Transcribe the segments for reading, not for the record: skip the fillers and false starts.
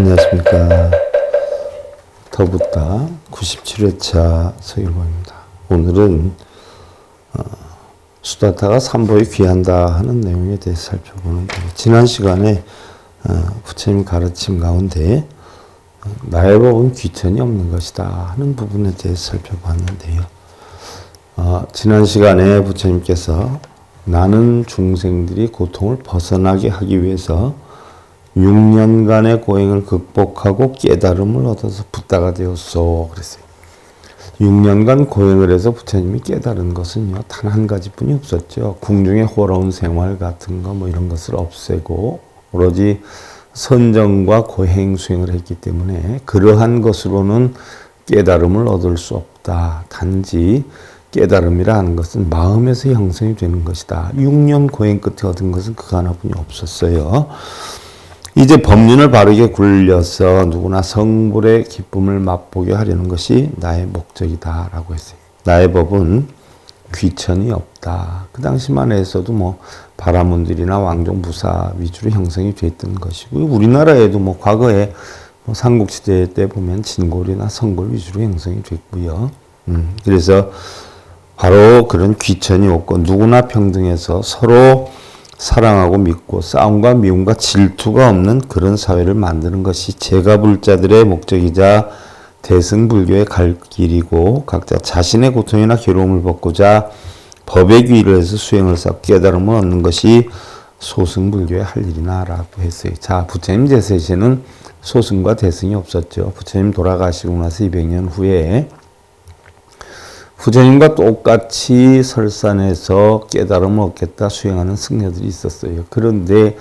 안녕하십니까. 더붓다 97회차 서일봉입니다. 오늘은 수다타가 삼보에 귀한다 하는 내용에 대해서 살펴보는데, 지난 시간에 부처님 가르침 가운데 나의 법은 귀천이 없는 것이다 하는 부분에 대해서 살펴봤는데요. 지난 시간에 부처님께서 나는 중생들이 고통을 벗어나게 하기 위해서 6년간의 고행을 극복하고 깨달음을 얻어서 붓다가 되었소 그랬어요. 6년간 고행을 해서 부처님이 깨달은 것은요, 단 한 가지뿐이 없었죠. 궁중의 호러운 생활 같은 거 이런 것을 없애고 오로지 선정과 고행 수행을 했기 때문에 그러한 것으로는 깨달음을 얻을 수 없다. 단지 깨달음이라 하는 것은 마음에서 형성이 되는 것이다. 6년 고행 끝에 얻은 것은 그 하나뿐이 없었어요. 이제 법륜을 바르게 굴려서 누구나 성불의 기쁨을 맛보게 하려는 것이 나의 목적이다 라고 했어요. 나의 법은 귀천이 없다. 그 당시만 해서도 바라문들이나 왕종 부사 위주로 형성이 되었던 것이고요. 우리나라에도 과거에 삼국시대 때 보면 진골이나 성골 위주로 형성이 됐고요. 그래서 바로 그런 귀천이 없고 누구나 평등해서 서로 사랑하고 믿고 싸움과 미움과 질투가 없는 그런 사회를 만드는 것이 제가불자들의 목적이자 대승불교의 갈 길이고, 각자 자신의 고통이나 괴로움을 벗고자 법의 귀의를 해서 수행을 쌓고 깨달음을 얻는 것이 소승불교의 할 일이나 라고 했어요. 자, 부처님 제세시에는 소승과 대승이 없었죠. 부처님 돌아가시고 나서 200년 후에 부처님과 똑같이 설산에서 깨달음을 얻겠다 수행하는 승려들이 있었어요. 그런데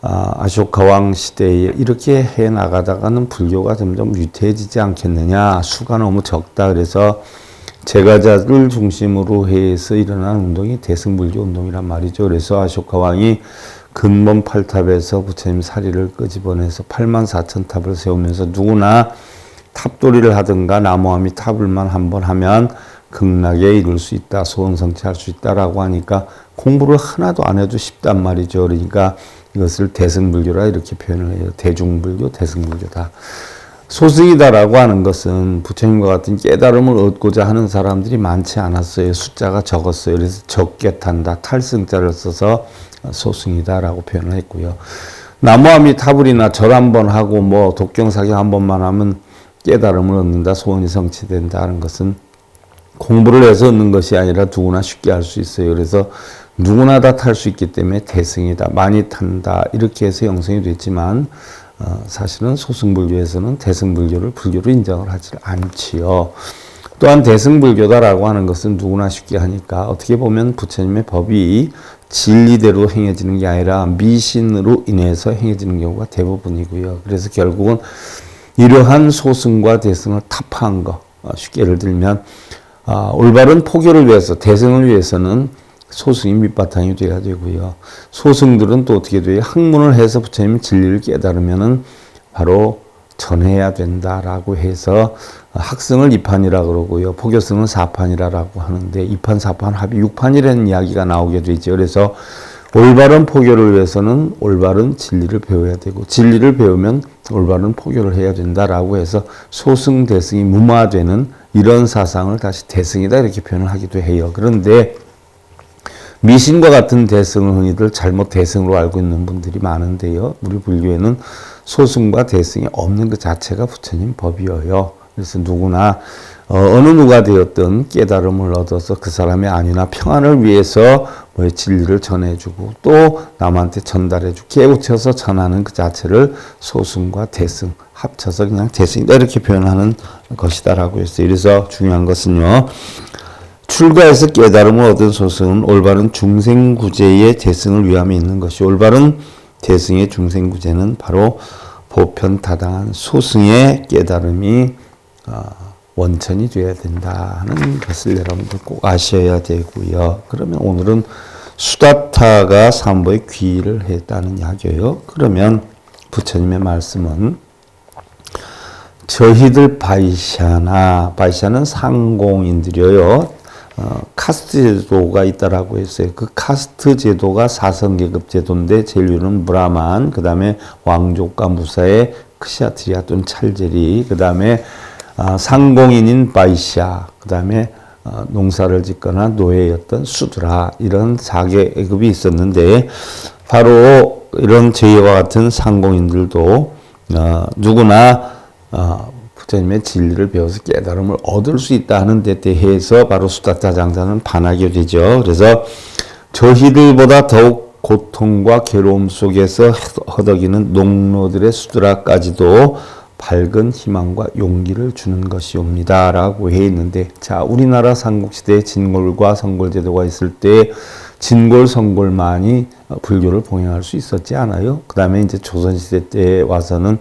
아쇼카 왕 시대에 이렇게 해나가다가는 불교가 점점 위태해지지 않겠느냐, 수가 너무 적다. 그래서 제가자를 중심으로 해서 일어난 운동이 대승불교 운동이란 말이죠. 그래서 아쇼카 왕이 근본 8탑에서 부처님 사리를 끄집어내서 84,000탑을 세우면서 누구나 탑돌이를 하든가 나무아미 탑을만 한번 하면 극락에 이룰 수 있다, 소원성취할 수 있다라고 하니까 공부를 하나도 안 해도 쉽단 말이죠. 그러니까 이것을 대승불교라 이렇게 표현을 해요. 대중불교, 대승불교다. 소승이다라고 하는 것은 부처님과 같은 깨달음을 얻고자 하는 사람들이 많지 않았어요. 숫자가 적었어요. 그래서 적게 탄다, 탈승자를 써서 소승이다라고 표현을 했고요. 나무아미 타불이나 절 한번 하고 독경사경 한 번만 하면 깨달음을 얻는다, 소원이 성취된다는 것은 공부를 해서 얻는 것이 아니라 누구나 쉽게 할 수 있어요. 그래서 누구나 다 탈 수 있기 때문에 대승이다, 많이 탄다 이렇게 해서 형성이 됐지만 사실은 소승불교에서는 대승불교를 불교로 인정을 하지 않지요. 또한 대승불교다라고 하는 것은 누구나 쉽게 하니까 어떻게 보면 부처님의 법이 진리대로 행해지는 게 아니라 미신으로 인해서 행해지는 경우가 대부분이고요. 그래서 결국은 이러한 소승과 대승을 타파한 거, 쉽게 예를 들면 올바른 포교를 위해서, 대승을 위해서는 소승이 밑바탕이 돼야 되고요. 소승들은 또 어떻게 돼요? 학문을 해서 부처님 진리를 깨달으면은 바로 전해야 된다라고 해서 학승을 2판이라 그러고요. 포교승은 4판이라고 하는데 2판, 4판 합이 6판이라는 이야기가 나오게 되죠. 그래서 올바른 포교를 위해서는 올바른 진리를 배워야 되고, 진리를 배우면 올바른 포교를 해야 된다라고 해서 소승, 대승이 무마되는 이런 사상을 다시 대승이다 이렇게 표현을 하기도 해요. 그런데 미신과 같은 대승을 흔히들 잘못 대승으로 알고 있는 분들이 많은데요. 우리 불교에는 소승과 대승이 없는 그 자체가 부처님 법이어요. 그래서 누구나 어느 누가 되었든 깨달음을 얻어서 그 사람의 안위나 평안을 위해서 진리를 전해주고 또 남한테 전달해주고 깨우쳐서 전하는 그 자체를 소승과 대승 합쳐서 그냥 대승이다 이렇게 표현하는 것이다라고 했어요. 그래서 중요한 것은요, 출가해서 깨달음을 얻은 소승은 올바른 중생구제의 대승을 위함에 있는 것이, 올바른 대승의 중생구제는 바로 보편타당한 소승의 깨달음이 원천이 되어야 된다는 것을 여러분들 꼭 아셔야 되고요. 그러면 오늘은 수다타가 삼보에 귀의를 했다는 이야기예요. 그러면 부처님의 말씀은 저희들 바이샤는 상공인들이요. 카스트 제도가 있다라고 했어요. 그 카스트 제도가 사성계급 제도인데 제일 위로는 브라만, 그 다음에 왕족과 무사의 크샤트리아 또는 찰제리, 그 다음에 상공인인 바이샤, 그 다음에 농사를 짓거나 노예였던 수드라, 이런 4계급이 있었는데 바로 이런 저희와 같은 상공인들도 누구나 부처님의 진리를 배워서 깨달음을 얻을 수 있다 하는 데 대해서 바로 수다타 장사는 반하게 되죠. 그래서 저희들보다 더욱 고통과 괴로움 속에서 허덕이는 농노들의 수드라까지도 밝은 희망과 용기를 주는 것이옵니다 라고 해 있는데, 자, 우리나라 삼국시대에 진골과 성골제도가 있을 때 진골, 성골만이 불교를 봉행할 수 있었지 않아요? 그 다음에 이제 조선시대 때 와서는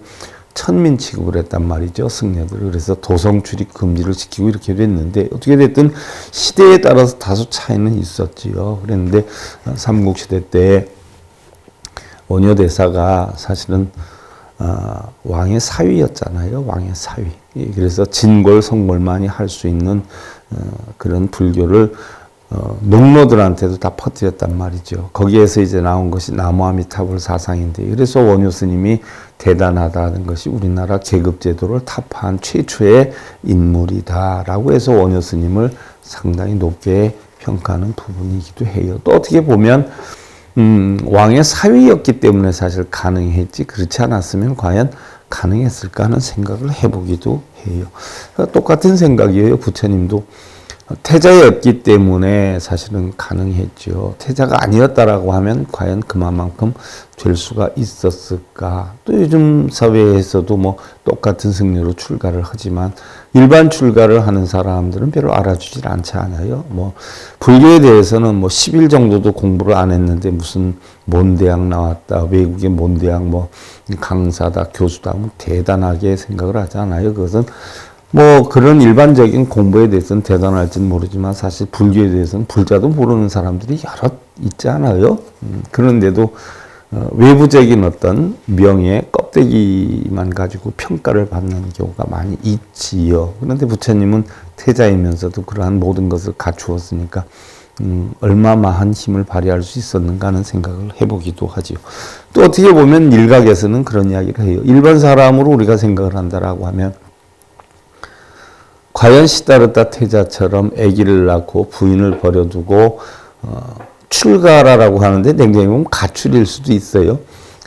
천민 취급을 했단 말이죠, 승려들을. 그래서 도성 출입 금지를 시키고 이렇게 됐는데, 어떻게 됐든 시대에 따라서 다소 차이는 있었지요. 그랬는데 삼국시대 때 원효대사가 사실은 왕의 사위였잖아요. 왕의 사위. 그래서 진골, 성골만이 할 수 있는 그런 불교를 농노들한테도 다 퍼뜨렸단 말이죠. 거기에서 이제 나온 것이 나무아미타불 사상인데, 그래서 원효 스님이 대단하다는 것이 우리나라 계급제도를 타파한 최초의 인물이다라고 해서 원효 스님을 상당히 높게 평가하는 부분이기도 해요. 또 어떻게 보면 왕의 사위였기 때문에 사실 가능했지, 그렇지 않았으면 과연 가능했을까 하는 생각을 해보기도 해요. 똑같은 생각이에요. 부처님도 태자였기 때문에 사실은 가능했죠. 태자가 아니었다라고 하면 과연 그만큼 될 수가 있었을까. 또 요즘 사회에서도 뭐 똑같은 승려로 출가를 하지만 일반 출가를 하는 사람들은 별로 알아주질 않지 않아요. 뭐 불교에 대해서는 뭐 10일 정도도 공부를 안 했는데 무슨 몬대학 나왔다, 외국의 몬대학 뭐 강사다, 교수다, 뭐 대단하게 생각을 하지 않아요. 그것은 뭐 그런 일반적인 공부에 대해서는 대단할지는 모르지만 사실 불교에 대해서는 불자도 모르는 사람들이 여러 있지 않아요. 그런데도 외부적인 어떤 명예 껍데기만 가지고 평가를 받는 경우가 많이 있지요. 그런데 부처님은 태자이면서도 그러한 모든 것을 갖추었으니까 얼마마한 힘을 발휘할 수 있었는가 하는 생각을 해보기도 하지요. 또 어떻게 보면 일각에서는 그런 이야기를 해요. 일반 사람으로 우리가 생각을 한다라고 하면 과연 시다르타 태자처럼 아기를 낳고 부인을 버려두고 출가라라고 하는데 냉정히 보면 가출일 수도 있어요.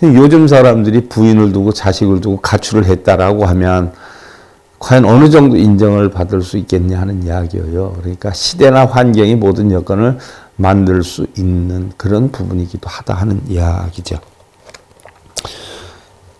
요즘 사람들이 부인을 두고 자식을 두고 가출을 했다라고 하면 과연 어느 정도 인정을 받을 수 있겠냐 하는 이야기예요. 그러니까 시대나 환경이 모든 여건을 만들 수 있는 그런 부분이기도 하다 하는 이야기죠.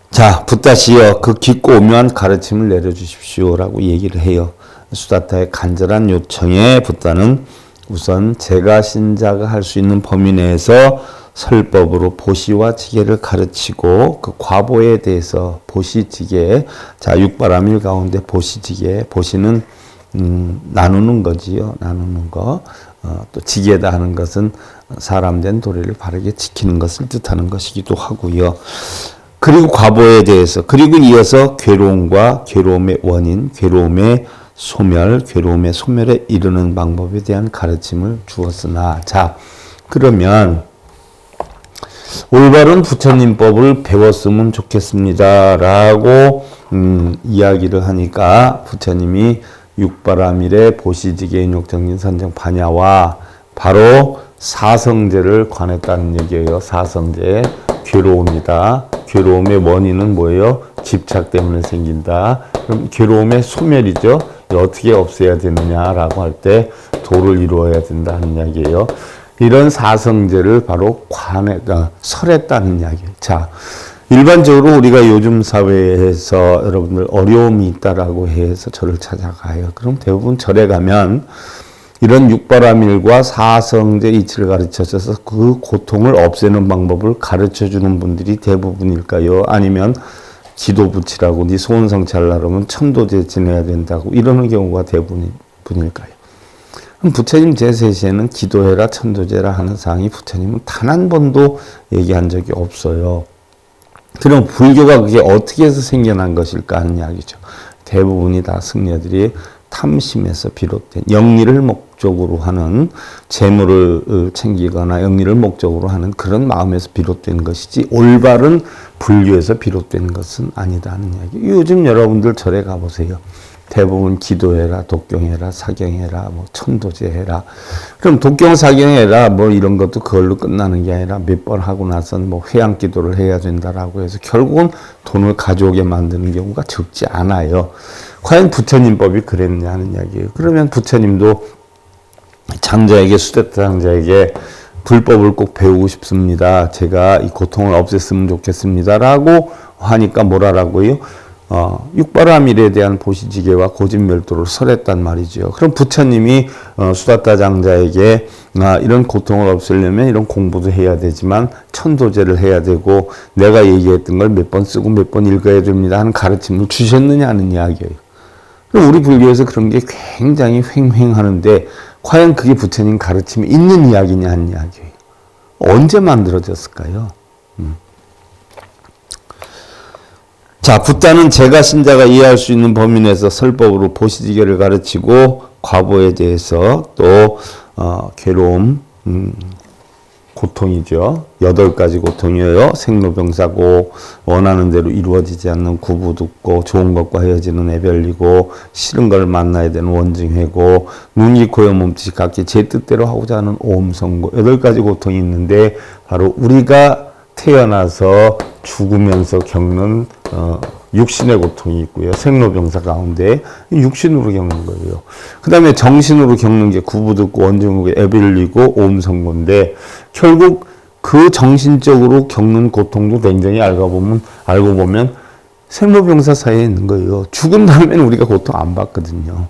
자, 붓다시여 그 깊고 오묘한 가르침을 내려주십시오라고 얘기를 해요. 수다타의 간절한 요청에 붓다는 우선 제가 신자가 할 수 있는 범위 내에서 설법으로 보시와 지계를 가르치고 그 과보에 대해서 보시지계, 자 육바라밀 가운데 보시지계, 보시는 나누는 거지요. 나누는 거. 또 지계다 하는 것은 사람 된 도리를 바르게 지키는 것을 뜻하는 것이기도 하고요. 그리고 과보에 대해서, 그리고 이어서 괴로움과 괴로움의 원인, 괴로움의 소멸, 괴로움의 소멸에 이르는 방법에 대한 가르침을 주었으나, 자 그러면 올바른 부처님법을 배웠으면 좋겠습니다 라고 이야기를 하니까 부처님이 육바라밀의 보시지계 인욕정진 선정 반야와 바로 사성제를 관했다는 얘기예요. 사성제, 괴로움이다. 괴로움의 원인은 뭐예요? 집착 때문에 생긴다. 그럼 괴로움의 소멸이죠. 어떻게 없애야 되느냐라고 할 때 도를 이루어야 된다는 이야기예요. 이런 사성제를 바로 설했다는 이야기예요. 자, 일반적으로 우리가 요즘 사회에서 여러분들 어려움이 있다라고 해서 절을 찾아가요. 그럼 대부분 절에 가면 이런 육바라밀과 사성제 이치를 가르쳐줘서 그 고통을 없애는 방법을 가르쳐주는 분들이 대부분일까요? 아니면 기도붙이라고 네 소원 성취하려면 천도제 지내야 된다고 이러는 경우가 대부분일까요? 그럼 부처님 제3시에는 기도해라 천도제라 하는 사항이 부처님은 단 한 번도 얘기한 적이 없어요. 그럼 불교가 그게 어떻게 해서 생겨난 것일까 하는 이야기죠. 대부분이 다 승려들이 탐심에서 비롯된 영리를 목적으로 하는 재물을 챙기거나 영리를 목적으로 하는 그런 마음에서 비롯된 것이지 올바른 불교에서 비롯된 것은 아니다는 이야기. 요즘 여러분들 절에 가보세요. 대부분 기도해라, 독경해라, 사경해라, 뭐 천도제해라. 그럼 독경, 사경해라, 뭐 이런 것도 그걸로 끝나는 게 아니라 몇 번 하고 나서는 뭐 회양 기도를 해야 된다라고 해서 결국은 돈을 가져오게 만드는 경우가 적지 않아요. 과연 부처님법이 그랬냐 하는 이야기예요. 그러면 부처님도 장자에게, 수대타 장자에게 불법을 꼭 배우고 싶습니다. 제가 이 고통을 없앴으면 좋겠습니다라고 하니까 뭐라라고요? 육바라밀에 대한 보시지계와 고진멸도를 설했단 말이죠. 그럼 부처님이 수다타 장자에게 이런 고통을 없애려면 이런 공부도 해야 되지만 천도제를 해야 되고 내가 얘기했던 걸 몇 번 쓰고 몇 번 읽어야 됩니다 하는 가르침을 주셨느냐 하는 이야기예요. 그럼 우리 불교에서 그런 게 굉장히 횡행하는데 과연 그게 부처님 가르침이 있는 이야기냐 하는 이야기예요. 언제 만들어졌을까요? 자, 붓다는 제가 신자가 이해할 수 있는 범위 내에서 설법으로 보시지계를 가르치고 과보에 대해서 또 괴로움, 고통이죠. 8가지 고통이에요. 생로병사고 원하는 대로 이루어지지 않는 구부듣고 좋은 것과 헤어지는 애별리고 싫은 걸 만나야 되는 원증회고 눈이 코여 몸짓이 각기 제 뜻대로 하고자 하는 오음성고 8가지 고통이 있는데 바로 우리가 태어나서 죽으면서 겪는 육신의 고통이 있고요. 생로병사 가운데 육신으로 겪는 거예요. 그 다음에 정신으로 겪는 게 구부듣고 원증하고 애별리고 오음성고인데 결국 그 정신적으로 겪는 고통도 굉장히 알고 보면 생로병사 사이에 있는 거예요. 죽은 다음에는 우리가 고통 안 받거든요.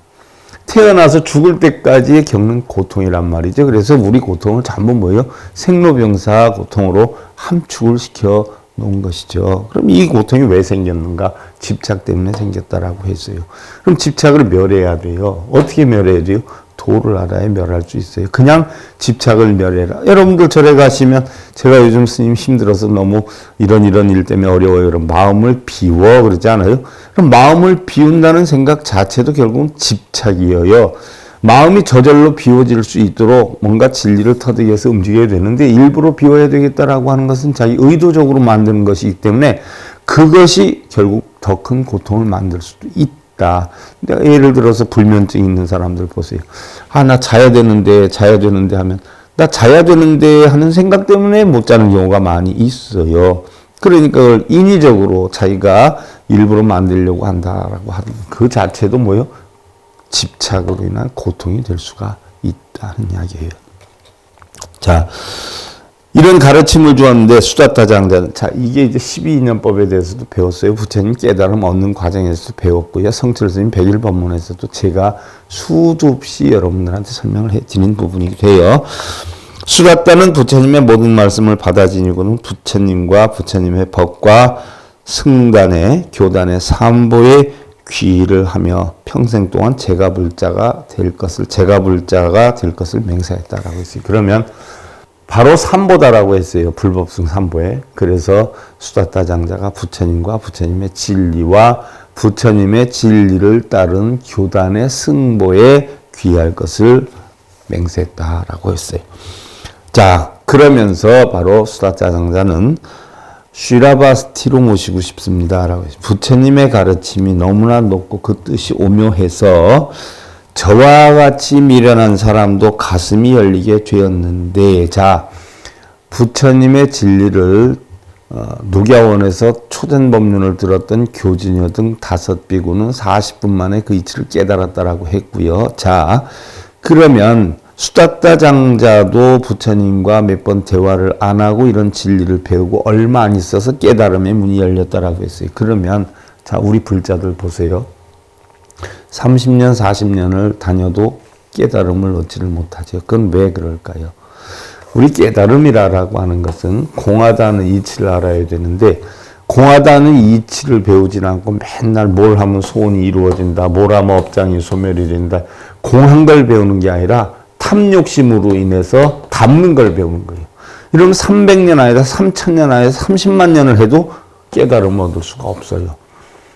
태어나서 죽을 때까지 겪는 고통이란 말이죠. 그래서 우리 고통을 전부 뭐예요? 생로병사 고통으로 함축을 시켜 놓은 것이죠. 그럼 이 고통이 왜 생겼는가? 집착 때문에 생겼다라고 했어요. 그럼 집착을 멸해야 돼요. 어떻게 멸해야 돼요? 도를 알아야 멸할 수 있어요. 그냥 집착을 멸해라. 여러분들 절에 가시면 제가 요즘 스님 힘들어서 너무 이런 일 때문에 어려워요. 그럼 마음을 비워 그러지 않아요? 그럼 마음을 비운다는 생각 자체도 결국은 집착이에요. 마음이 저절로 비워질 수 있도록 뭔가 진리를 터득해서 움직여야 되는데 일부러 비워야 되겠다라고 하는 것은 자기 의도적으로 만드는 것이기 때문에 그것이 결국 더 큰 고통을 만들 수도 있다. 예를 들어서 불면증 있는 사람들 보세요. 나 자야 되는데 하면 나 자야 되는데 하는 생각 때문에 못 자는 경우가 많이 있어요. 그러니까 그걸 인위적으로 자기가 일부러 만들려고 한다라고 하는 그 자체도 뭐예요? 집착으로 인한 고통이 될 수가 있다는 이야기예요. 자, 이런 가르침을 주었는데 수다타 장자는 자 이게 이제 12인연법에 대해서도 배웠어요. 부처님 깨달음 얻는 과정에서도 배웠고요. 성철 스님 백일 법문에서도 제가 수도 없이 여러분들한테 설명을 해드린 부분이 돼요. 수다타는 부처님의 모든 말씀을 받아지니고는 부처님과 부처님의 법과 승단의 교단의 삼보의 귀의를 하며 평생 동안 제가 불자가 될 것을 맹세했다라고 했어요. 그러면 바로 삼보다라고 했어요. 불법승 삼보에. 그래서 수다타 장자가 부처님과 부처님의 진리와 부처님의 진리를 따른 교단의 승보에 귀의할 것을 맹세했다라고 했어요. 자, 그러면서 바로 수다타 장자는 쉬라바스티로 모시고 싶습니다라고 했어요. 부처님의 가르침이 너무나 높고 그 뜻이 오묘해서 저와 같이 미련한 사람도 가슴이 열리게 되었는데, 자, 부처님의 진리를 녹야원에서 초전법륜을 들었던 교진여 등 5비구는 40분 만에 그 이치를 깨달았다라고 했고요. 자, 그러면 수다타 장자도 부처님과 몇 번 대화를 안 하고 이런 진리를 배우고 얼마 안 있어서 깨달음의 문이 열렸다라고 했어요. 그러면 자, 우리 불자들 보세요. 30년, 40년을 다녀도 깨달음을 얻지를 못하죠. 그건 왜 그럴까요? 우리 깨달음이라고 하는 것은 공하다는 이치를 알아야 되는데 공하다는 이치를 배우지 않고 맨날 뭘 하면 소원이 이루어진다, 뭘 하면 업장이 소멸이 된다, 공한 걸 배우는 게 아니라 탐욕심으로 인해서 담는 걸 배우는 거예요. 이러면 300년 아니다, 3000년 아니다, 30만 년을 해도 깨달음을 얻을 수가 없어요.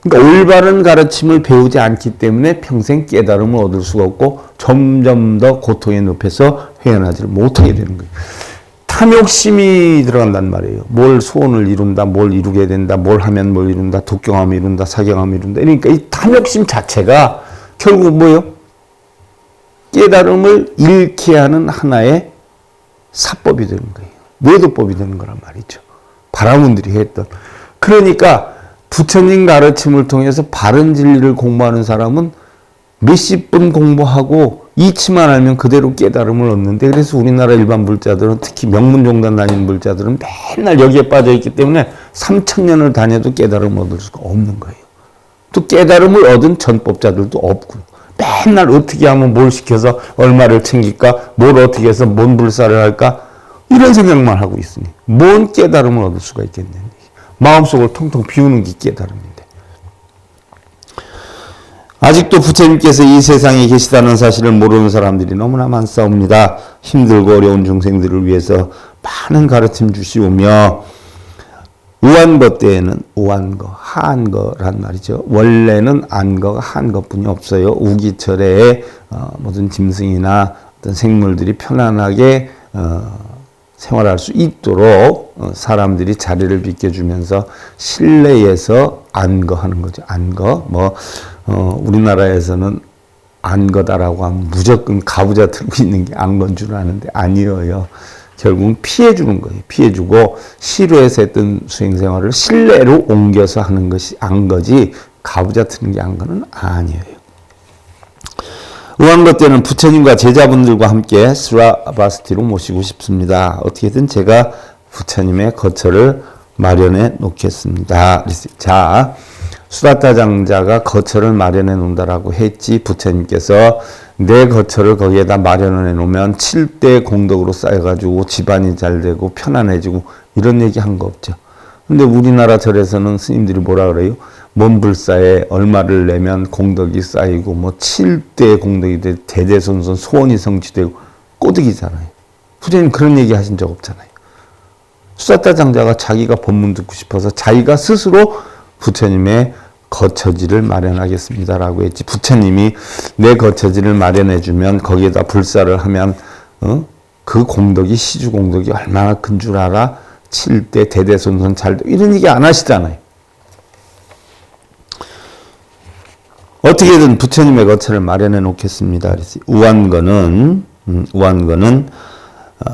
그러니까 올바른 가르침을 배우지 않기 때문에 평생 깨달음을 얻을 수가 없고 점점 더 고통의 늪에서 헤어나지를 못하게 되는 거예요. 탐욕심이 들어간단 말이에요. 뭘 소원을 이룬다, 뭘 이루게 된다, 뭘 하면 뭘 이룬다, 독경하면 이룬다, 사경하면 이룬다. 그러니까 이 탐욕심 자체가 결국 뭐예요? 깨달음을 잃게 하는 하나의 사법이 되는 거예요. 매도법이 되는 거란 말이죠. 바라문들이 했던. 그러니까 부처님 가르침을 통해서 바른 진리를 공부하는 사람은 몇십 분 공부하고 이치만 알면 그대로 깨달음을 얻는데, 그래서 우리나라 일반 불자들은, 특히 명문종단 다니는 불자들은 맨날 여기에 빠져있기 때문에 3000년을 다녀도 깨달음을 얻을 수가 없는 거예요. 또 깨달음을 얻은 전법자들도 없고요. 맨날 어떻게 하면 뭘 시켜서 얼마를 챙길까, 뭘 어떻게 해서 뭔 불사를 할까, 이런 생각만 하고 있으니 뭔 깨달음을 얻을 수가 있겠냐. 마음속을 통통 비우는 게 깨달음인데. 아직도 부처님께서 이 세상에 계시다는 사실을 모르는 사람들이 너무나 많사옵니다. 힘들고 어려운 중생들을 위해서 많은 가르침 주시오며, 우한거 때에는 우한거, 한거란 말이죠. 원래는 안거가 한거뿐이 없어요. 우기철에 모든 짐승이나 어떤 생물들이 편안하게 생활할 수 있도록 사람들이 자리를 비켜주면서 실내에서 안거하는 거죠. 안거. 우리나라에서는 안거다라고 하면 무조건 가부좌 들고 있는 게 안건 줄 아는데 아니에요. 결국은 피해주는 거예요. 피해주고 시루에서 했던 수행생활을 실내로 옮겨서 하는 것이 안거지, 가부좌 트는 게 안거는 아니에요. 우한거 때는 부처님과 제자분들과 함께 수라바스티로 모시고 싶습니다. 어떻게든 제가 부처님의 거처를 마련해 놓겠습니다. 자, 수다타 장자가 거처를 마련해 놓는다라고 했지, 부처님께서 내 거처를 거기에다 마련해 놓으면 7대 공덕으로 쌓여가지고 집안이 잘 되고 편안해지고 이런 얘기 한 거 없죠. 근데 우리나라 절에서는 스님들이 뭐라 그래요? 먼 불사에 얼마를 내면 공덕이 쌓이고 7대 공덕이 돼 대대손손 소원이 성취되고 꼬득이잖아요. 부처님 그런 얘기 하신 적 없잖아요. 수다타 장자가 자기가 법문 듣고 싶어서 자기가 스스로 부처님의 거처지를 마련하겠습니다라고 했지, 부처님이 내 거처지를 마련해 주면 거기에다 불사를 하면 그 공덕이, 시주 공덕이 얼마나 큰 줄 알아? 7대 대대손손 잘 되고 이런 얘기 안 하시잖아요. 어떻게든 부처님의 거처를 마련해 놓겠습니다. 그래서 우한거는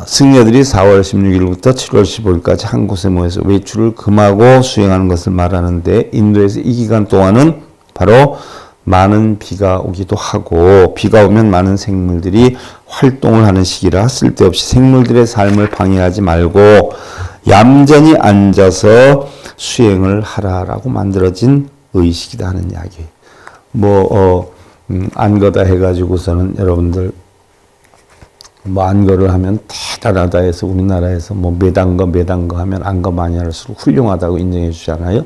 승려들이 4월 16일부터 7월 15일까지 한 곳에 모여서 외출을 금하고 수행하는 것을 말하는데, 인도에서 이 기간 동안은 바로 많은 비가 오기도 하고, 비가 오면 많은 생물들이 활동을 하는 시기라 쓸데없이 생물들의 삶을 방해하지 말고 얌전히 앉아서 수행을 하라라고 만들어진 의식이다 하는 이야기예요. 안거다 해가지고서는 여러분들 안거를 하면 대단하다 해서 우리나라에서 매단거 하면 안거 많이 할수록 훌륭하다고 인정해 주잖아요.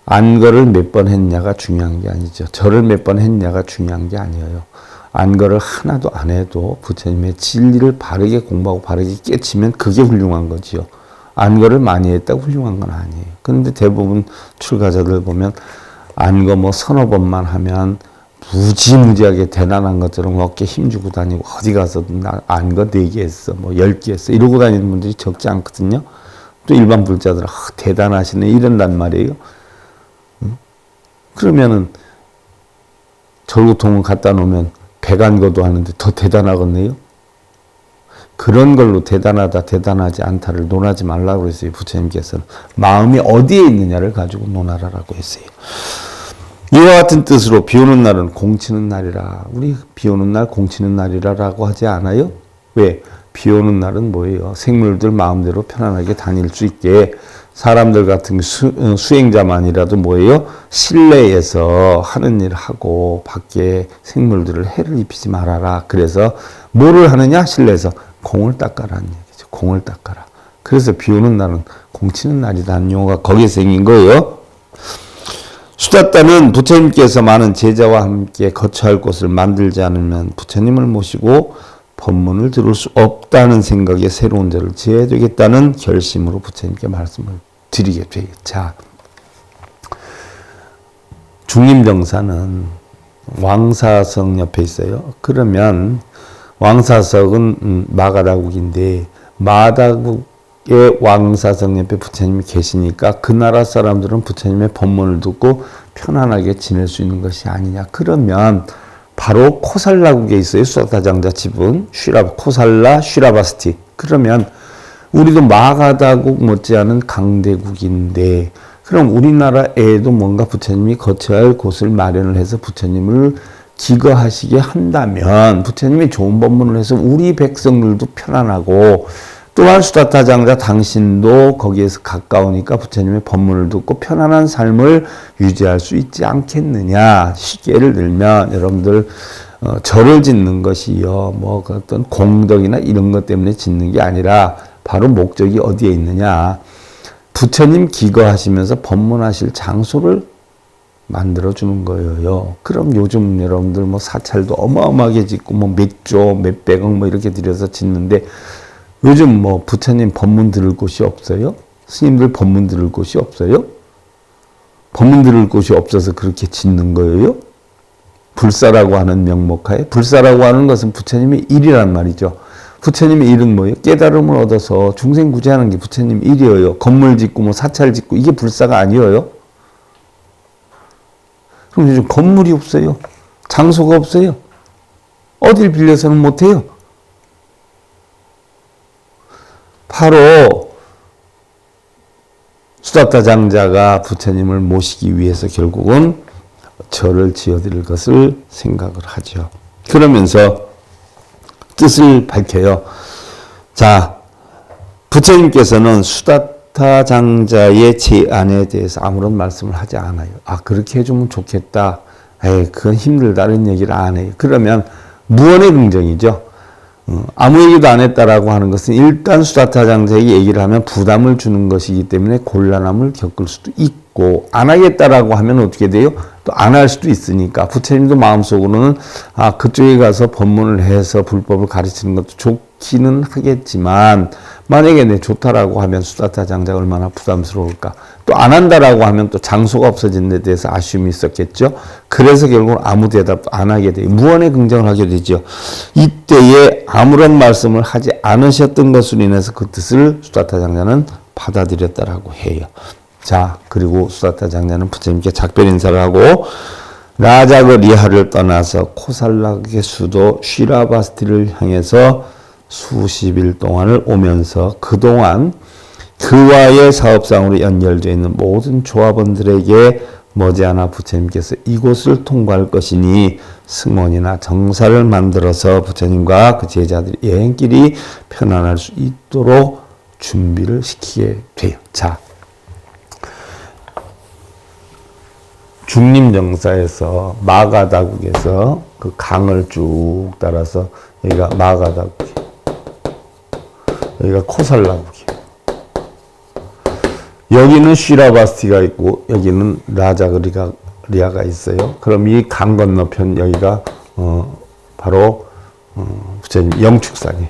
안거를 몇 번 했냐가 중요한 게 아니죠. 절을 몇 번 했냐가 중요한 게 아니에요. 안거를 하나도 안 해도 부처님의 진리를 바르게 공부하고 바르게 깨치면 그게 훌륭한 거지요. 안거를 많이 했다고 훌륭한 건 아니에요. 그런데 대부분 출가자들 보면 안거 서너 번만 하면 무지무지하게 대단한 것처럼 어깨에 힘주고 다니고 어디 가서도 나 안거 4개 했어, 10개 했어 이러고 다니는 분들이 적지 않거든요. 또 일반 불자들은 대단하시네 이런단 말이에요. 그러면은 절구통을 갖다 놓으면 백안거도 하는데 더 대단하겠네요. 그런 걸로 대단하다 대단하지 않다를 논하지 말라고 했어요. 부처님께서는 마음이 어디에 있느냐를 가지고 논하라라고 했어요. 이와 같은 뜻으로 비 오는 날은 공치는 날이라. 우리 비 오는 날 공치는 날이라라고 하지 않아요? 왜? 비 오는 날은 뭐예요? 생물들 마음대로 편안하게 다닐 수 있게, 사람들 같은 수행자만이라도 뭐예요? 실내에서 하는 일 하고 밖에 생물들을 해를 입히지 말아라. 그래서 뭐를 하느냐? 실내에서 공을 닦아라는 얘기죠. 공을 닦아라. 그래서 비 오는 날은 공치는 날이라는 용어가 거기에 생긴 거예요. 수다따는 부처님께서 많은 제자와 함께 거처할 곳을 만들지 않으면 부처님을 모시고 법문을 들을 수 없다는 생각에 새로운 절을 지어야 되겠다는 결심으로 부처님께 말씀을 드리게 돼요. 자, 중림정사는 왕사성 옆에 있어요. 그러면 왕사석은 마가다국인데 마다국의 왕사성 옆에 부처님이 계시니까 그 나라 사람들은 부처님의 법문을 듣고 편안하게 지낼 수 있는 것이 아니냐. 그러면 바로 코살라국에 있어요. 수다타장자 집은 코살라 슈라바스티. 그러면 우리도 마가다국 못지않은 강대국인데 그럼 우리나라에도 뭔가 부처님이 거쳐야 할 곳을 마련을 해서 부처님을 기거하시게 한다면 부처님이 좋은 법문을 해서 우리 백성들도 편안하고 또한 수다타장자 당신도 거기에서 가까우니까 부처님의 법문을 듣고 편안한 삶을 유지할 수 있지 않겠느냐. 쉽게 예를 들면 여러분들 절을 짓는 것이요 뭐 어떤 공덕이나 이런 것 때문에 짓는 게 아니라 바로 목적이 어디에 있느냐. 부처님 기거하시면서 법문하실 장소를 만들어주는 거예요. 그럼 요즘 여러분들 뭐 사찰도 어마어마하게 짓고 뭐 몇 조, 몇백억 뭐 이렇게 들여서 짓는데 요즘 뭐 부처님 법문 들을 곳이 없어요? 스님들 법문 들을 곳이 없어요? 법문 들을 곳이 없어서 그렇게 짓는 거예요? 불사라고 하는 명목하에? 불사라고 하는 것은 부처님의 일이란 말이죠. 부처님의 일은 뭐예요? 깨달음을 얻어서 중생 구제하는 게 부처님 일이에요. 건물 짓고 뭐 사찰 짓고 이게 불사가 아니에요? 그럼 요즘 건물이 없어요. 장소가 없어요. 어딜 빌려서는 못해요. 바로 수다타 장자가 부처님을 모시기 위해서 결국은 절을 지어드릴 것을 생각을 하죠. 그러면서 뜻을 밝혀요. 자, 부처님께서는 수다타 장자의 제안에 대해서 아무런 말씀을 하지 않아요. 아, 그렇게 해주면 좋겠다. 에이, 그건 힘들다는 얘기를 안 해요. 그러면 무언의 긍정이죠. 아무 얘기도 안 했다라고 하는 것은 일단 수다타 장자에게 얘기를 하면 부담을 주는 것이기 때문에 곤란함을 겪을 수도 있고, 안 하겠다라고 하면 어떻게 돼요? 또 안 할 수도 있으니까 부처님도 마음속으로는 아, 그쪽에 가서 법문을 해서 불법을 가르치는 것도 좋기는 하겠지만 만약에 내 좋다라고 하면 수다타 장자가 얼마나 부담스러울까. 또 안 한다라고 하면 또 장소가 없어진 데 대해서 아쉬움이 있었겠죠. 그래서 결국 아무 대답도 안 하게 돼요. 무언의 긍정을 하게 되죠. 이때에 아무런 말씀을 하지 않으셨던 것으로 인해서 그 뜻을 수다타 장자는 받아들였다라고 해요. 자, 그리고 수다타 장자는 부처님께 작별 인사를 하고 라자그 리하를 떠나서 코살락의 수도 쉬라바스티를 향해서 수십일 동안을 오면서 그동안 그와의 사업상으로 연결되어 있는 모든 조합원들에게 머지않아 부처님께서 이곳을 통과할 것이니 승원이나 정사를 만들어서 부처님과 그 제자들이 여행길이 편안할 수 있도록 준비를 시키게 돼요. 자, 중림정사에서 마가다국에서 그 강을 쭉 따라서 여기가 마가다국이에요. 여기가 코살라국이에요. 여기는 쉬라바스티가 있고 여기는 라자그리아가 있어요. 그럼 이 강 건너편 여기가 바로 부처님 영축산이에요.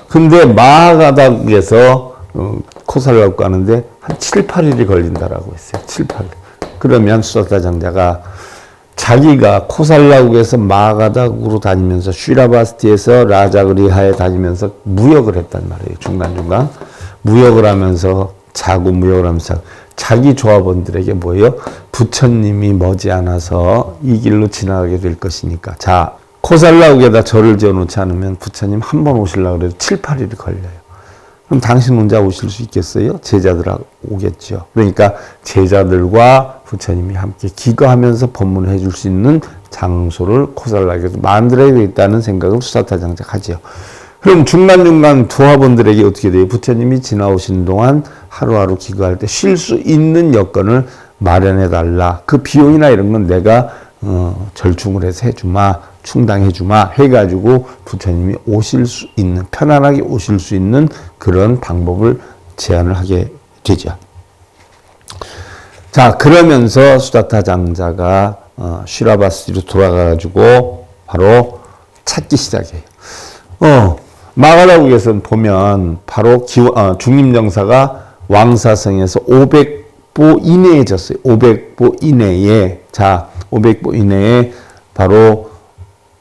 근데 마가다국에서 코살라국 가는데 한 7, 8일이 걸린다라고 했어요. 7, 8일. 그러면 수다타 장자가 자기가 코살라국에서 마가다국으로 다니면서 쉬라바스티에서 라자그리하에 다니면서 무역을 했단 말이에요. 중간중간. 무역을 하면서 자고 무역을 하면서 자기 조합원들에게 뭐예요? 부처님이 머지않아서 이 길로 지나가게 될 것이니까. 자, 코살라국에다 절을 지어놓지 않으면 부처님 한 번 오시려고 해도 7, 8일이 걸려요. 그럼 당신 혼자 오실 수 있겠어요? 제자들하고 오겠죠. 그러니까 제자들과 부처님이 함께 기거하면서 법문을 해줄 수 있는 장소를 코살라국에서 만들어야 되겠다는 생각을 수다타 장자가 하죠. 그럼 중간중간 조합원들에게 어떻게 돼요? 부처님이 지나오시는 동안 하루하루 기거할 때 쉴 수 있는 여건을 마련해달라. 그 비용이나 이런 건 내가 절충을 해서 해주마, 충당해주마 해가지고 부처님이 오실 수 있는, 편안하게 오실 수 있는 그런 방법을 제안을 하게 되죠. 자, 그러면서 수다타 장자가 쉬라바스티로 돌아가가지고 바로 찾기 시작해요. 마가다국에서 보면 바로 중림정사가 왕사성에서 500보 이내에 졌어요. 500보 이내에. 자, 500보 이내에 바로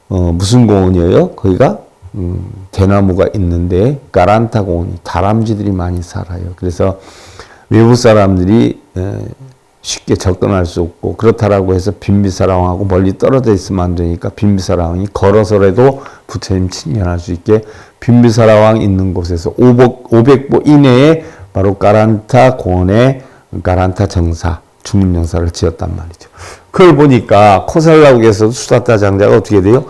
무슨 공원이에요? 거기가 대나무가 있는데 가란타 공원이 다람쥐들이 많이 살아요. 그래서 외부 사람들이 쉽게 접근할 수 없고 그렇다라고 해서 빈비사라왕하고 멀리 떨어져 있으면 안 되니까 빈비사라왕이 걸어서라도 부처님 친견할 수 있게 빈비사라왕 있는 곳에서 500보 이내에 바로 가란타 공원에 가란타 정사 주문정사를 지었단 말이죠. 그걸 보니까 코살라국에서 수다타 장자가 어떻게 돼요?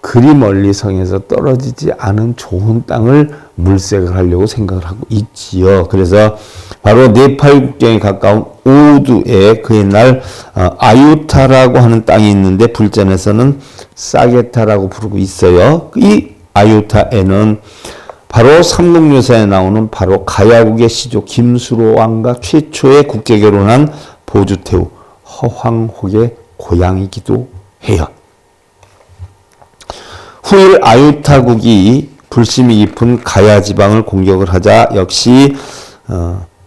그리 멀리 성에서 떨어지지 않은 좋은 땅을 물색을 하려고 생각을 하고 있지요. 그래서 바로 네팔 국경에 가까운 오두에 그 옛날 아유타라고 하는 땅이 있는데 불전에서는 사게타라고 부르고 있어요. 이 아유타에는 바로 삼국유사에 나오는 바로 가야국의 시조 김수로 왕과 최초의 국제 결혼한 보주태우 허황혹의 고향이기도 해요. 후일 아유타국이 불심이 깊은 가야 지방을 공격을 하자 역시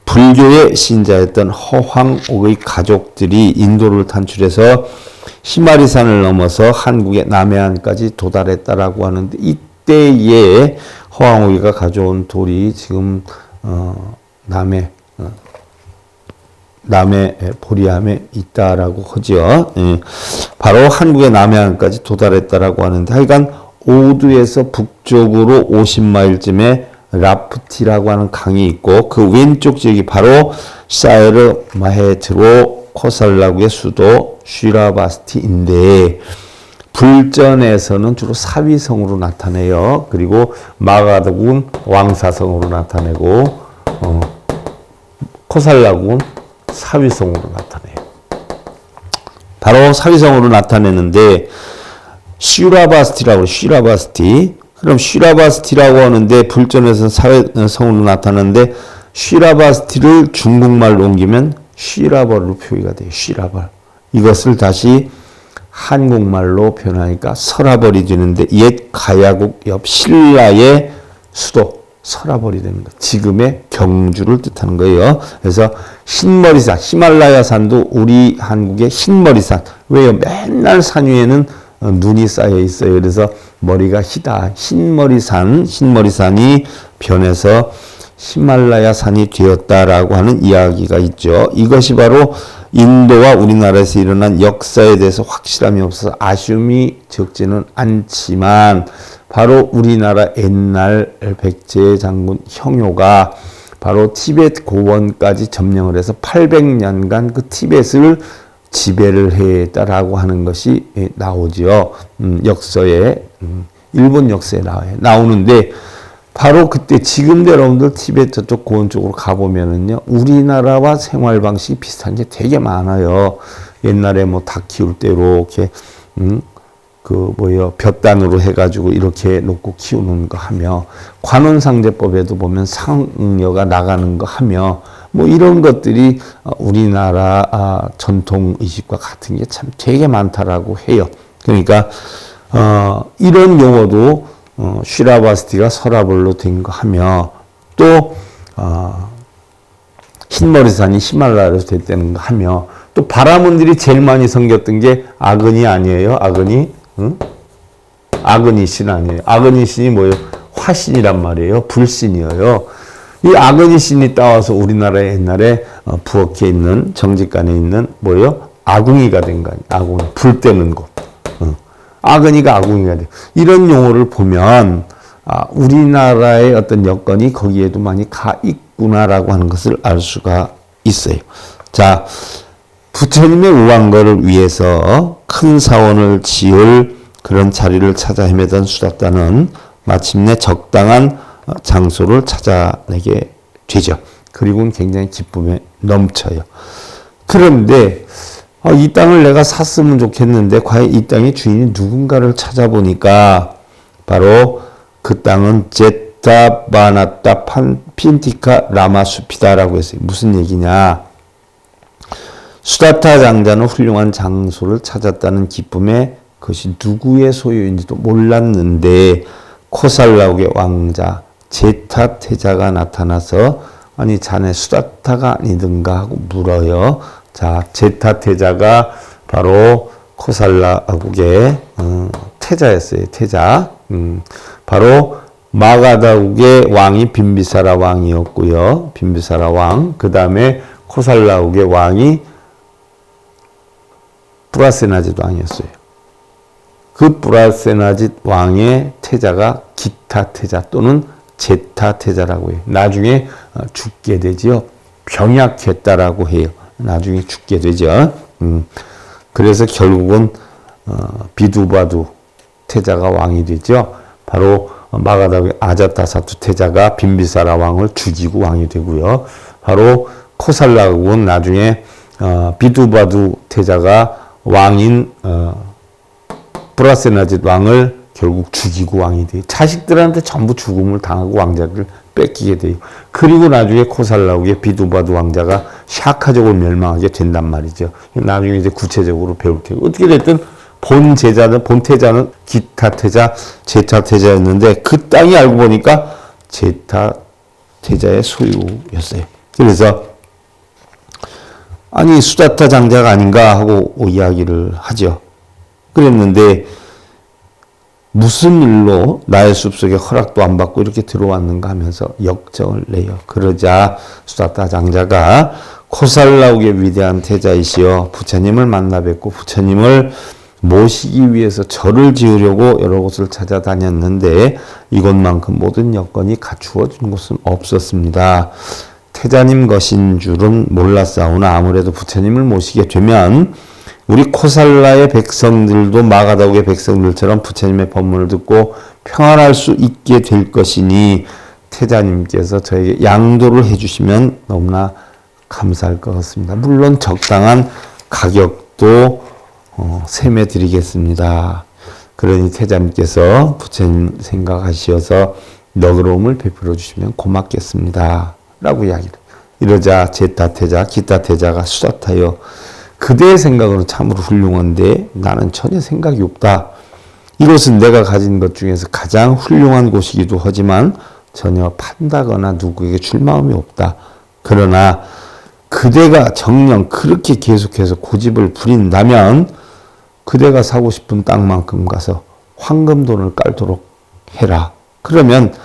불교의 신자였던 허황옥의 가족들이 인도를 탄출해서 히마리산을 넘어서 한국의 남해안까지 도달했다라고 하는데 이때에 허황옥이가 가져온 돌이 지금 남해 보리암에 있다라고 하죠. 바로 한국의 남해안까지 도달했다라고 하는데 하여간 오두에서 북쪽으로 50마일쯤에 라프티라고 하는 강이 있고 그 왼쪽 지역이 바로 사이르 마헤트로 코살라국의 수도 쉬라바스티인데 불전에서는 주로 사위성으로 나타내요. 그리고 마가덕은 왕사성으로 나타내고 코살라국은 사위성으로 나타내요. 바로 사위성으로 나타내는데 쉬라바스티라고 쉬라바스티. 그럼 쉬라바스티라고 하는데 불전에서 사위성으로 나타나는데 쉬라바스티를 중국말로 옮기면 쉬라벌로 표기가 돼요. 쉬라벌. 이것을 다시 한국말로 표현하니까 설아벌이 되는데 옛 가야국 옆 신라의 수도 설아벌이 되는 거. 지금의 경주를 뜻하는 거예요. 그래서 흰머리산, 히말라야 산도 우리 한국의 흰머리산. 왜요? 맨날 산 위에는 눈이 쌓여 있어요. 그래서 머리가 희다. 흰머리산이 변해서 히말라야 산이 되었다라고 하는 이야기가 있죠. 이것이 바로 인도와 우리나라에서 일어난 역사에 대해서 확실함이 없어서 아쉬움이 적지는 않지만 바로 우리나라 옛날 백제 장군 형효가 바로 티베트 고원까지 점령을 해서 800년간 그 티베트를 지배를 했다라고 하는 것이 나오죠. 역사에 일본 역사에 나오는데 바로 그때 지금도 여러분들 티베트 저쪽 고원 쪽으로 가보면은요 우리나라와 생활 방식이 비슷한 게 되게 많아요. 옛날에 뭐 닭 키울 때로 이렇게 볕단으로 해가지고 이렇게 놓고 키우는 거 하며 관원상제법에도 보면 상녀가 나가는 거 하며 뭐 이런 것들이 우리나라 전통 의식과 같은 게 참 되게 많다라고 해요. 그러니까 이런 용어도 쉬라바스티가 설아벌로 된 거 하며 또 흰머리산이 히말라야로 됐다는 거 하며 또 바라문들이 제일 많이 섬겼던 게 아그니 아니에요? 아그니? 응? 아그니 신 아니에요? 아그니 신이 뭐예요? 화신이란 말이에요. 불신이에요. 이 아그니 신이 따와서 우리나라에 옛날에 부엌에 있는 정직간에 있는 뭐예요? 아궁이가 된 거 아니에요? 아궁이. 불 때는 곳. 아그니가 아궁이가 돼요. 이런 용어를 보면 우리나라의 어떤 여건이 거기에도 많이 가 있구나라고 하는 것을 알 수가 있어요. 자, 부처님의 우왕거를 위해서 큰 사원을 지을 그런 자리를 찾아 헤매던 수다따는 마침내 적당한 장소를 찾아내게 되죠. 그리고는 굉장히 기쁨에 넘쳐요. 그런데 이 땅을 내가 샀으면 좋겠는데 과연 이 땅의 주인이 누군가를 찾아보니까 바로 그 땅은 제타바나타 핀티카 라마숲이다라고 했어요. 무슨 얘기냐? 수다타 장자는 훌륭한 장소를 찾았다는 기쁨에 그것이 누구의 소유인지도 몰랐는데 코살라국의 왕자 제타 태자가 나타나서 아니 자네 수다타가 아니든가 하고 물어요. 자, 제타태자가 바로 코살라국의 태자였어요. 태자. 바로 마가다국의 왕이 빈비사라 왕이었고요. 빈비사라 왕. 그 다음에 코살라국의 왕이 브라세나짓 왕이었어요. 그 브라세나짓 왕의 태자가 기타태자 또는 제타태자라고 해요. 나중에 죽게 되죠. 병약했다라고 해요. 나중에 죽게 되죠. 그래서 결국은 비두바두 태자가 왕이 되죠. 바로 마가다의 아자타사투 태자가 빈비사라 왕을 죽이고 왕이 되고요. 바로 코살라국은 나중에 비두바두 태자가 왕인 브라세나짓 왕을 결국 죽이고 왕이 돼요. 자식들한테 전부 죽음을 당하고 왕자를 뺏기게 돼요. 그리고 나중에 코살라국의 비두바두 왕자가 샤카족을 멸망하게 된단 말이죠. 나중에 이제 구체적으로 배울 테고 어떻게 됐든 본 태자는 기타태자, 제타태자였는데 그 땅이 알고 보니까 제타태자의 소유였어요. 그래서 아니 수다타 장자가 아닌가 하고 이야기를 하죠. 그랬는데 무슨 일로 나의 숲속에 허락도 안 받고 이렇게 들어왔는가 하면서 역정을 내요. 그러자 수다타 장자가 코살라국의 위대한 태자이시여 부처님을 만나 뵙고 부처님을 모시기 위해서 절을 지으려고 여러 곳을 찾아다녔는데 이곳만큼 모든 여건이 갖추어진 곳은 없었습니다. 태자님 것인 줄은 몰랐사오나 아무래도 부처님을 모시게 되면 우리 코살라의 백성들도 마가다국의 백성들처럼 부처님의 법문을 듣고 평안할 수 있게 될 것이니 태자님께서 저에게 양도를 해주시면 너무나 감사할 것 같습니다. 물론 적당한 가격도 세매 드리겠습니다. 그러니 태자님께서 부처님 생각하시어서 너그러움을 베풀어 주시면 고맙겠습니다. 라고 이야기를. 이러자 제타태자, 기타태자가 수다타여 그대의 생각으로 참으로 훌륭한데 나는 전혀 생각이 없다. 이곳은 내가 가진 것 중에서 가장 훌륭한 곳이기도 하지만 전혀 판다거나 누구에게 줄 마음이 없다. 그러나 그대가 정녕 그렇게 계속해서 고집을 부린다면 그대가 사고 싶은 땅만큼 가서 황금돈을 깔도록 해라. 그러면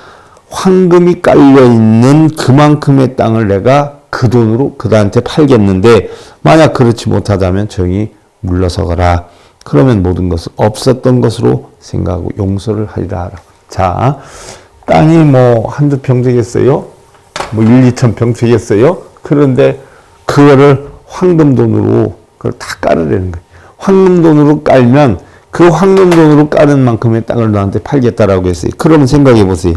황금이 깔려있는 그만큼의 땅을 내가 그 돈으로 그대한테 팔겠는데 만약 그렇지 못하다면 조용히 물러서거라. 그러면 모든 것을 없었던 것으로 생각하고 용서를 하리라. 자, 땅이 뭐 한두 평 되겠어요? 뭐 1, 2천 평 되겠어요? 그런데 그거를 황금돈으로 그걸 다 깔으라는 거예요. 황금돈으로 깔면 그 황금돈으로 깔은 만큼의 땅을 너한테 팔겠다라고 했어요. 그러면 생각해 보세요.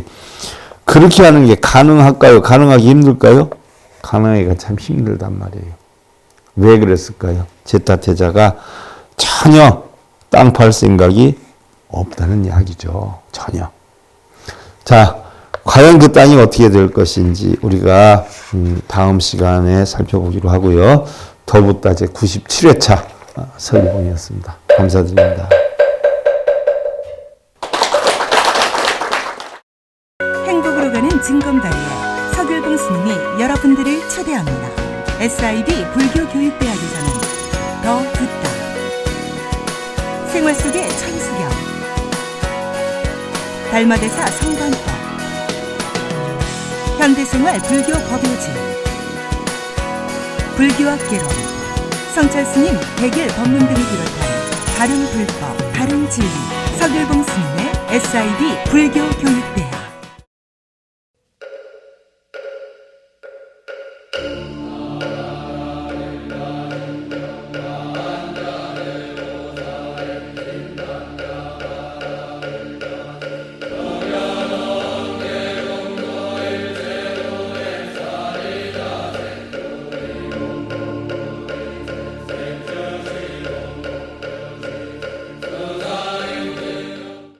그렇게 하는 게 가능할까요? 가능하기 힘들까요? 가능하기가 참 힘들단 말이에요. 왜 그랬을까요? 제타태자가 전혀 땅 팔 생각이 없다는 이야기죠. 전혀. 자, 과연 그 땅이 어떻게 될 것인지 우리가 다음 시간에 살펴보기로 하고요. 더붓다 제 97회차 설리봉이었습니다. 감사드립니다. 행복으로 가는 징검다리에 서귤봉 스님이 여러분들을 초대합니다. SIB 불교교육대학에서는 더 듣다, 생활 속의 천수경, 달마대사 성관법, 현대생활 불교 법요지, 불교학 개론, 성찰스님 백일 법문 등을 비롯한 다른 불법, 다른 진리, 서귤봉 스님의 SIB 불교교육대